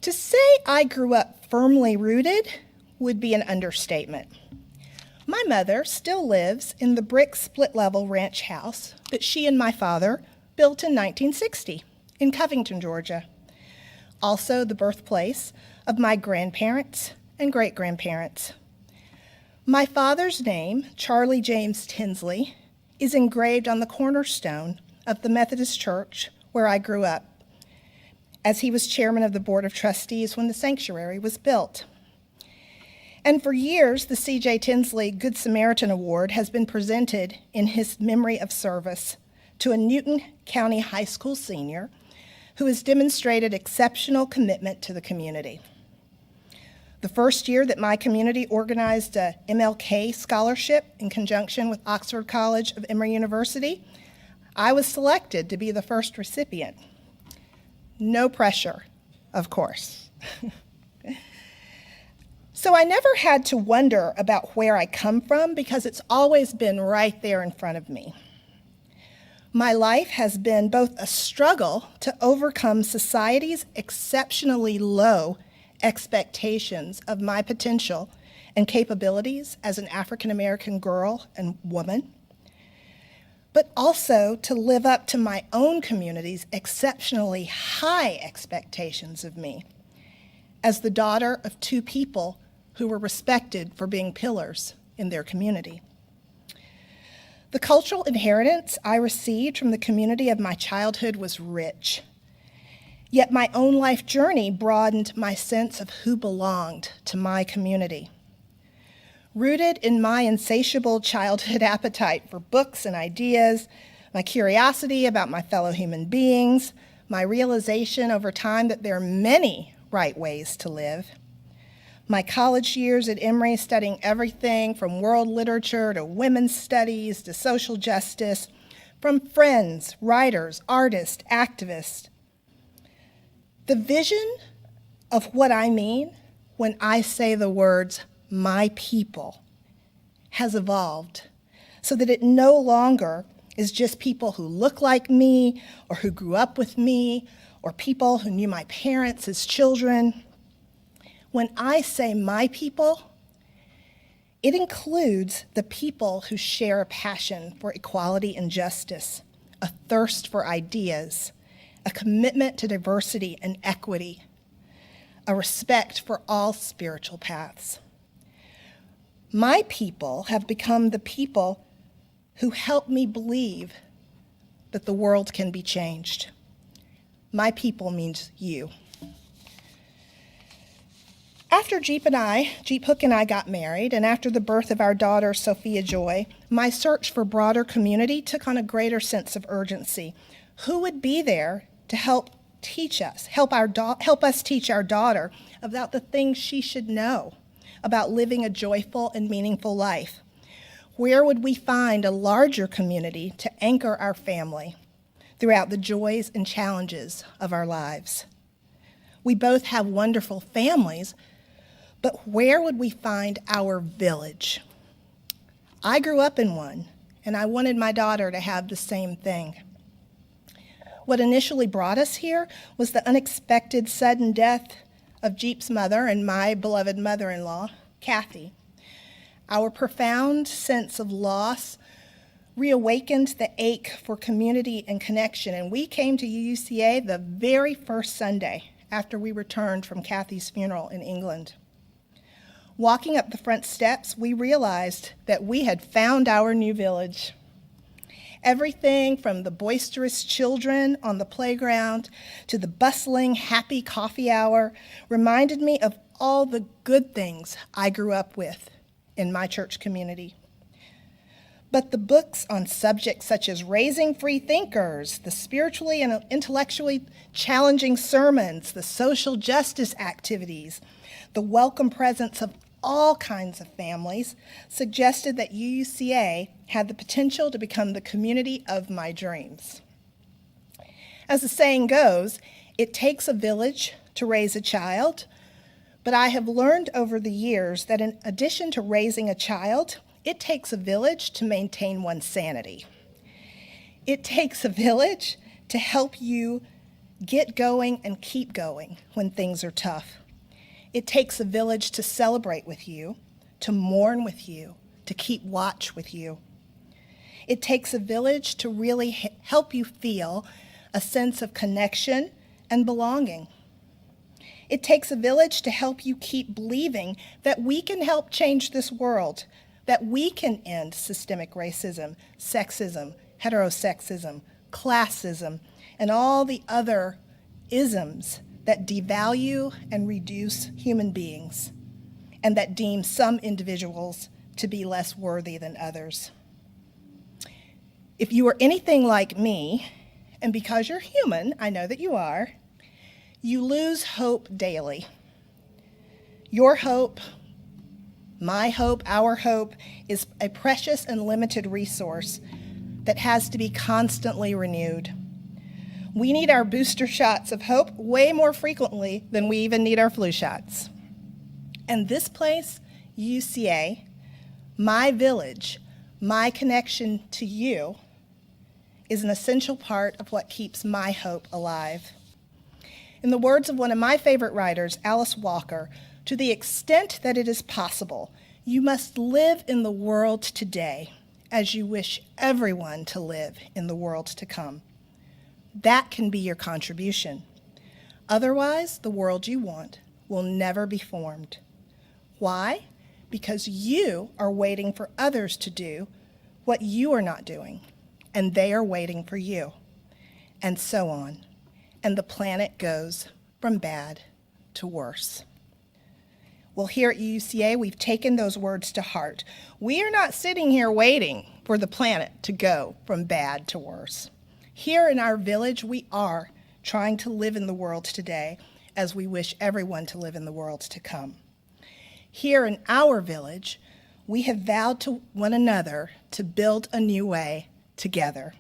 To say I grew up firmly rooted would be an understatement. My mother still lives in the brick split-level ranch house that she and my father built in 1960 in Covington, Georgia. Also the birthplace of my grandparents and great-grandparents. My father's name, Charlie James Tinsley, is engraved on the cornerstone of the Methodist Church where I grew up, as he was chairman of the Board of Trustees when the sanctuary was built. And for years, the C.J. Tinsley Good Samaritan Award has been presented in his memory of service to a Newton County High School senior who has demonstrated exceptional commitment to the community. The first year that my community organized a MLK scholarship in conjunction with Oxford College of Emory University, I was selected to be the first recipient. No pressure, of course. So I never had to wonder about where I come from because it's always been right there in front of me. My life has been both a struggle to overcome society's exceptionally low expectations of my potential and capabilities as an African American girl and woman, but also to live up to my own community's exceptionally high expectations of me as the daughter of two people who were respected for being pillars in their community. The cultural inheritance I received from the community of my childhood was rich, yet my own life journey broadened my sense of who belonged to my community. Rooted in my insatiable childhood appetite for books and ideas, my curiosity about my fellow human beings, my realization over time that there are many right ways to live, my college years at Emory studying everything from world literature to women's studies to social justice, from friends, writers, artists, activists. The vision of what I mean when I say the words, my people, has evolved so that it no longer is just people who look like me or who grew up with me or people who knew my parents as children. When I say my people, it includes the people who share a passion for equality and justice, a thirst for ideas, a commitment to diversity and equity, a respect for all spiritual paths. My people have become the people who help me believe that the world can be changed. My people means you. After Jeep Hook and I got married, and after the birth of our daughter, Sophia Joy, my search for broader community took on a greater sense of urgency. Who would be there to help us teach our daughter about the things she should know about living a joyful and meaningful life? Where would we find a larger community to anchor our family throughout the joys and challenges of our lives? We both have wonderful families, but where would we find our village? I grew up in one, and I wanted my daughter to have the same thing. What initially brought us here was the unexpected sudden death of Jeep's mother and my beloved mother-in-law, Kathy. Our profound sense of loss reawakened the ache for community and connection, and we came to UCA the very first Sunday after we returned from Kathy's funeral in England. Walking up the front steps, we realized that we had found our new village. Everything from the boisterous children on the playground to the bustling, happy coffee hour reminded me of all the good things I grew up with in my church community. But the books on subjects such as raising free thinkers, the spiritually and intellectually challenging sermons, the social justice activities, the welcome presence of all kinds of families suggested that UCA had the potential to become the community of my dreams. As the saying goes, it takes a village to raise a child, but I have learned over the years that in addition to raising a child, it takes a village to maintain one's sanity. It takes a village to help you Get going and keep going when things are tough. It takes a village to celebrate with you, to mourn with you, to keep watch with you. It takes a village to really help you feel a sense of connection and belonging. It takes a village to help you keep believing that we can help change this world, that we can end systemic racism, sexism, heterosexism, classism, and all the other isms that devalue and reduce human beings, and that deem some individuals to be less worthy than others. If you are anything like me, and because you're human, I know that you are, you lose hope daily. Your hope, my hope, our hope is a precious and limited resource that has to be constantly renewed. We need our booster shots of hope way more frequently than we even need our flu shots. And this place, UCA, my village, my connection to you, is an essential part of what keeps my hope alive. In the words of one of my favorite writers, Alice Walker, to the extent that it is possible, you must live in the world today as you wish everyone to live in the world to come. That can be your contribution. Otherwise, the world you want will never be formed. Why? Because you are waiting for others to do what you are not doing, and they are waiting for you, and so on. And the planet goes from bad to worse. Well, here at UCA, we've taken those words to heart. We are not sitting here waiting for the planet to go from bad to worse. Here in our village, we are trying to live in the world today as we wish everyone to live in the world to come. Here in our village, we have vowed to one another to build a new way together.